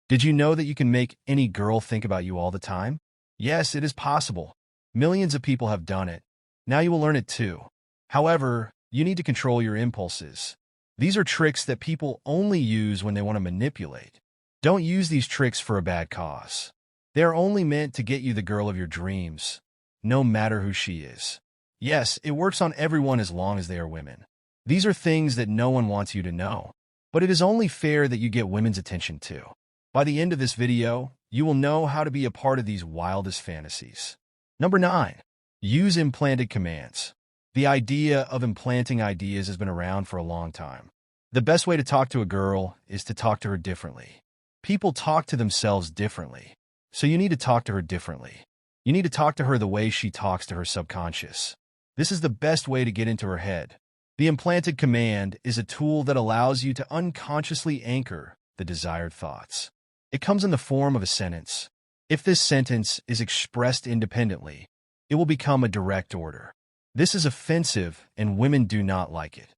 Did you know that you can make any girl think about you all the time? Yes, it is possible. Millions of people have done it. Now you will learn it too. However, you need to control your impulses. These are tricks that people only use when they want to manipulate. Don't use these tricks for a bad cause. They are only meant to get you the girl of your dreams, no matter who she is. Yes, it works on everyone as long as they are women. These are things that no one wants you to know, but it is only fair that you get women's attention too. By the end of this video, you will know how to be a part of these wildest fantasies. Number 9. Use implanted commands. The idea of implanting ideas has been around for a long time. The best way to talk to a girl is to talk to her differently. People talk to themselves differently, so you need to talk to her differently. You need to talk to her the way she talks to her subconscious. This is the best way to get into her head. The implanted command is a tool that allows you to unconsciously anchor the desired thoughts. It comes in the form of a sentence. If this sentence is expressed independently, it will become a direct order. This is offensive, and women do not like it.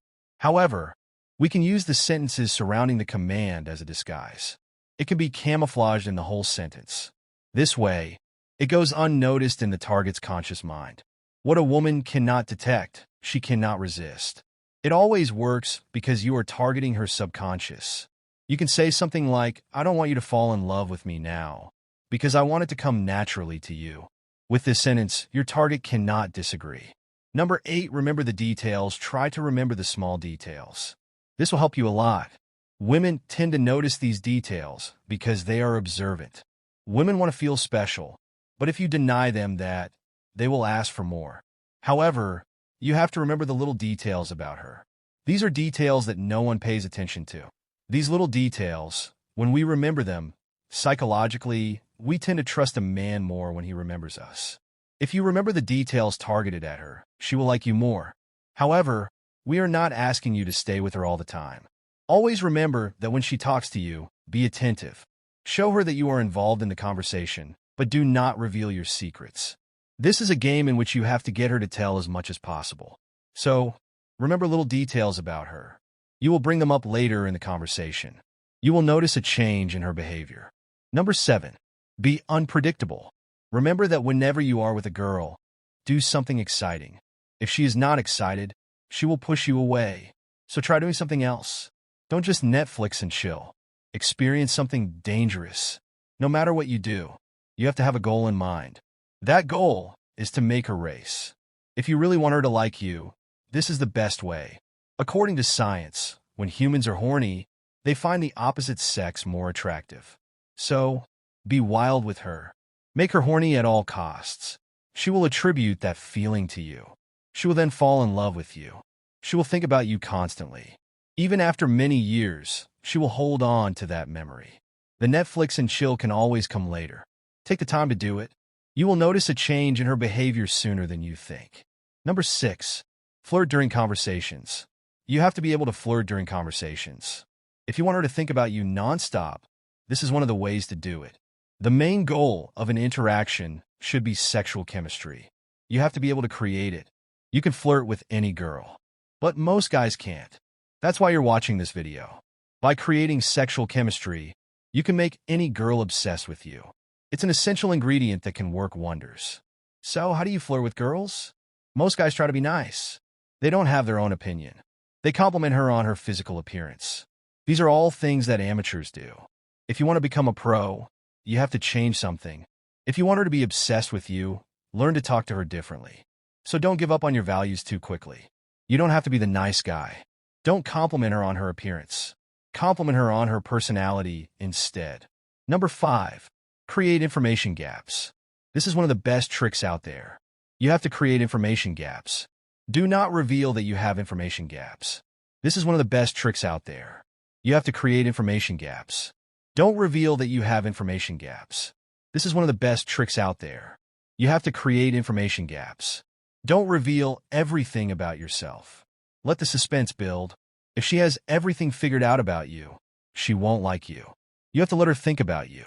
However, we can use the sentences surrounding the command as a disguise. It can be camouflaged in the whole sentence. This way, it goes unnoticed in the target's conscious mind. What a woman cannot detect, she cannot resist. It always works because you are targeting her subconscious. You can say something like, "I don't want you to fall in love with me now, because I want it to come naturally to you." With this sentence, your target cannot disagree. Number 8, remember the details. Try to remember the small details. This will help you a lot. Women tend to notice these details because they are observant. Women want to feel special, but if you deny them that, they will ask for more. However, you have to remember the little details about her. These are details that no one pays attention to. These little details, when we remember them, psychologically, we tend to trust a man more when he remembers us. If you remember the details targeted at her, she will like you more. However, we are not asking you to stay with her all the time. Always remember that when she talks to you, be attentive. Show her that you are involved in the conversation, but do not reveal your secrets. This is a game in which you have to get her to tell as much as possible. So, remember little details about her. You will bring them up later in the conversation. You will notice a change in her behavior. Number 7. Be unpredictable. Remember that whenever you are with a girl, do something exciting. If she is not excited, she will push you away. So try doing something else. Don't just Netflix and chill. Experience something dangerous. No matter what you do, you have to have a goal in mind. That goal is to make her race. If you really want her to like you, this is the best way. According to science, when humans are horny, they find the opposite sex more attractive. So, be wild with her. Make her horny at all costs. She will attribute that feeling to you. She will then fall in love with you. She will think about you constantly. Even after many years, she will hold on to that memory. The Netflix and chill can always come later. Take the time to do it. You will notice a change in her behavior sooner than you think. Number 6. Flirt during conversations. You have to be able to flirt during conversations. If you want her to think about you nonstop, this is one of the ways to do it. The main goal of an interaction should be sexual chemistry. You have to be able to create it. You can flirt with any girl, but most guys can't. That's why you're watching this video. By creating sexual chemistry, you can make any girl obsessed with you. It's an essential ingredient that can work wonders. So, how do you flirt with girls? Most guys try to be nice. They don't have their own opinion. They compliment her on her physical appearance. These are all things that amateurs do. If you want to become a pro, you have to change something. If you want her to be obsessed with you, learn to talk to her differently. So don't give up on your values too quickly. You don't have to be the nice guy. Don't compliment her on her appearance. Compliment her on her personality instead. Number 5. Create information gaps. This is one of the best tricks out there. You have to create information gaps. Do not reveal that you have information gaps. This is one of the best tricks out there. You have to create information gaps. Don't reveal that you have information gaps. This is one of the best tricks out there. You have to create information gaps. Don't reveal everything about yourself. Let the suspense build. If she has everything figured out about you, she won't like you. You have to let her think about you.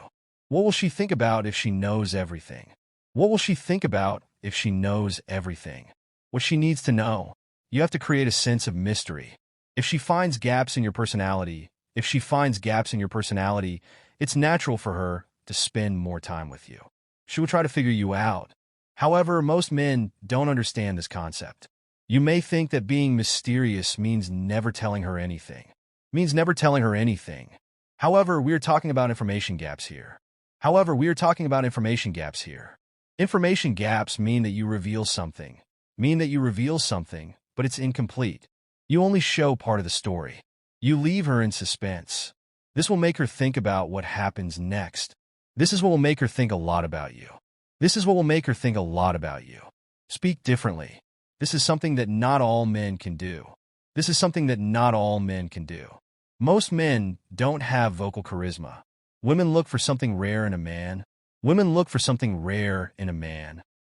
What will she think about if she knows everything? What will she think about if she knows everything? What she needs to know. You have to create a sense of mystery. If she finds gaps in your personality, It's natural for her to spend more time with you. She will try to figure you out. However, most men don't understand this concept. You may think that being mysterious means never telling her anything. However, we are talking about information gaps here. Information gaps mean that you reveal something, but it's incomplete. You only show part of the story. You leave her in suspense. This will make her think about what happens next. This is what will make her think a lot about you. Speak differently. This is something that not all men can do. Most men don't have vocal charisma. Women look for something rare in a man.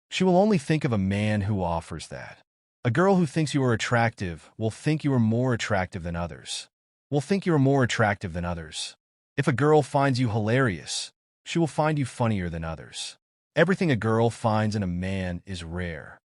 She will only think of a man who offers that. A girl who thinks you are attractive will think you are more attractive than others. If a girl finds you hilarious, she will find you funnier than others. Everything a girl finds in a man is rare.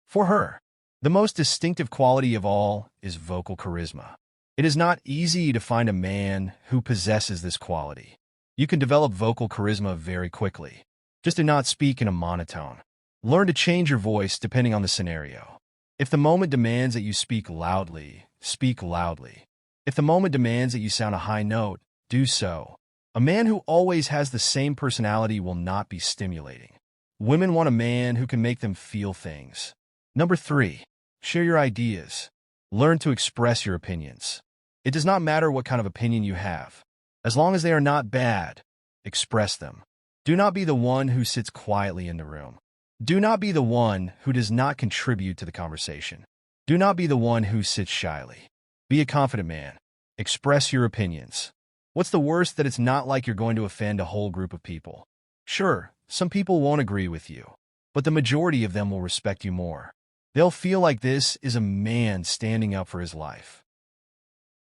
For her, the most distinctive quality of all is vocal charisma. It is not easy to find a man who possesses this quality. You can develop vocal charisma very quickly. Just do not speak in a monotone. Learn to change your voice depending on the scenario. If the moment demands that you speak loudly, speak loudly. If the moment demands that you sound a high note, do so. A man who always has the same personality will not be stimulating. Women want a man who can make them feel things. Number 3. Share your ideas. Learn to express your opinions. It does not matter what kind of opinion you have. As long as they are not bad, express them. Do not be the one who sits quietly in the room. Do not be the one who does not contribute to the conversation. Do not be the one who sits shyly. Be a confident man. Express your opinions. What's the worst that it's not like you're going to offend a whole group of people? Sure, some people won't agree with you, but the majority of them will respect you more. They'll feel like this is a man standing up for his life.